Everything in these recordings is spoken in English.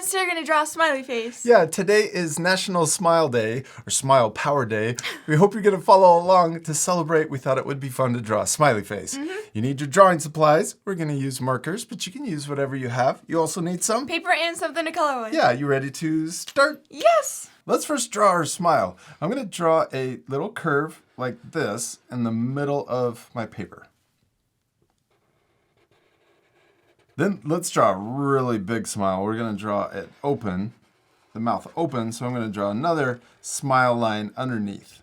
friends, today we're going to draw a smiley face. Yeah, today is National Smile Day, or Smile Power Day. We hope you're going to follow along to celebrate. We thought it would be fun to draw a smiley face. You need your drawing supplies. We're going to use markers, but you can use whatever you have. You also need some Paper and something to color with. Yeah, you ready to start? Yes! Let's first draw our smile. I'm going to draw a little curve like this in the middle of my paper. Then let's draw a really big smile. We're going to draw it open, the mouth open, so I'm going to draw another smile line underneath.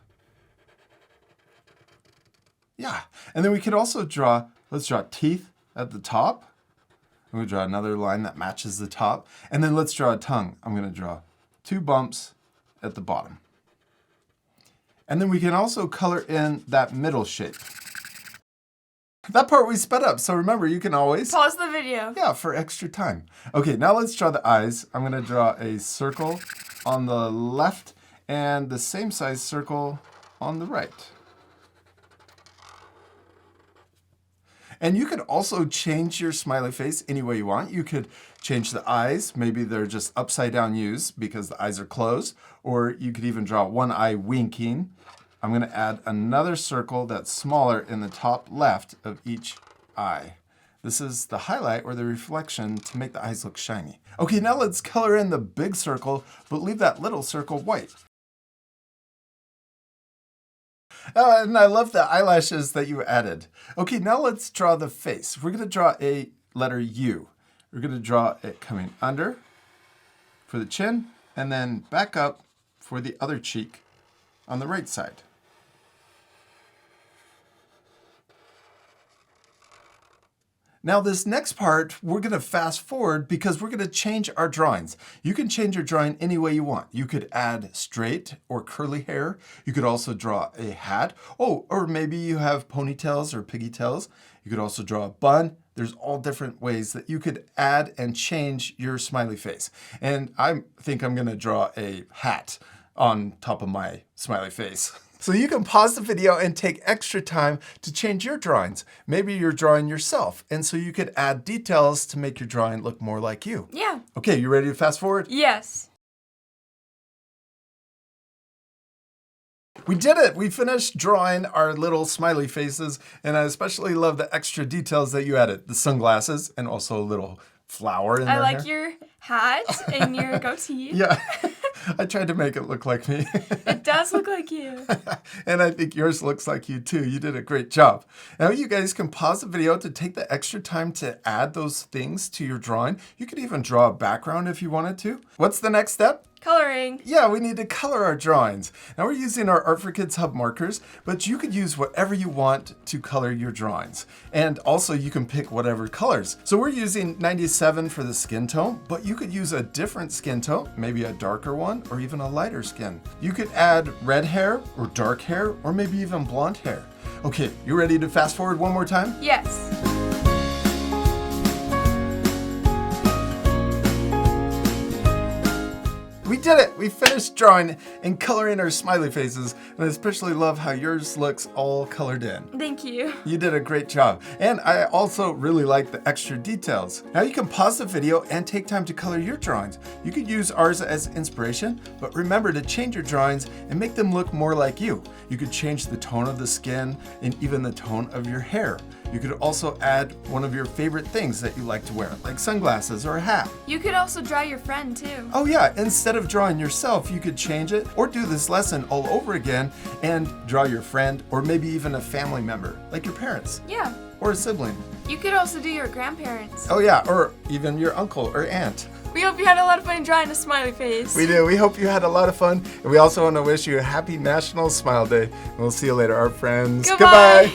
Yeah, and then we could also let's draw teeth at the top. I'm going to draw another line that matches the top. And then let's draw a tongue. I'm going to draw 2 bumps at the bottom. And then we can also color in that middle shape. That part we sped up, so remember, you can always pause the video. Yeah, for extra time. Okay, now let's draw the eyes. I'm going to draw a circle on the left and the same size circle on the right. And you could also change your smiley face any way you want. You could change the eyes. Maybe they're just upside down U's because the eyes are closed. Or you could even draw one eye winking. I'm going to add another circle that's smaller in the top left of each eye. This is the highlight or the reflection to make the eyes look shiny. Okay, now let's color in the big circle, but leave that little circle white. Oh, and I love the eyelashes that you added. Okay, now let's draw the face. We're going to draw a letter U. We're going to draw it coming under for the chin and then back up for the other cheek on the right side. Now this next part, we're going to fast forward because we're going to change our drawings. You can change your drawing any way you want. You could add straight or curly hair. You could also draw a hat. Oh, or maybe you have ponytails or pigtails. You could also draw a bun. There's all different ways that you could add and change your smiley face. And I think I'm going to draw a hat on top of my smiley face. So you can pause the video and take extra time to change your drawings. Maybe you're drawing yourself, and so you could add details to make your drawing look more like you. Yeah. Okay, you ready to fast forward? Yes. We did it! We finished drawing our little smiley faces, and I especially love the extra details that you added. The sunglasses and also a little flower in there. I like your hat and your goatee. Yeah. I tried to make it look like me. It does look like you. And I think yours looks like you too. You did a great job. Now you guys can pause the video to take the extra time to add those things to your drawing. You could even draw a background if you wanted to. What's the next step? Coloring. Yeah, we need to color our drawings. Now we're using our Art for Kids Hub markers, but you could use whatever you want to color your drawings. And also you can pick whatever colors. So we're using 97 for the skin tone, but you could use a different skin tone, maybe a darker one or even a lighter skin. You could add red hair or dark hair or maybe even blonde hair. Okay, you ready to fast forward one more time? Yes. We did it! We finished drawing and coloring our smiley faces, and I especially love how yours looks all colored in. Thank you. You did a great job. And I also really like the extra details. Now you can pause the video and take time to color your drawings. You could use ours as inspiration, but remember to change your drawings and make them look more like you. You could change the tone of the skin and even the tone of your hair. You could also add one of your favorite things that you like to wear, like sunglasses or a hat. You could also draw your friend too. Oh yeah, instead of drawing yourself, you could change it or do this lesson all over again and draw your friend or maybe even a family member, like your parents. Yeah. Or a sibling. You could also do your grandparents. Oh yeah, or even your uncle or aunt. We hope you had a lot of fun drawing a smiley face. We do. We hope you had a lot of fun. And we also want to wish you a happy National Smile Day. And we'll see you later, our friends. Goodbye.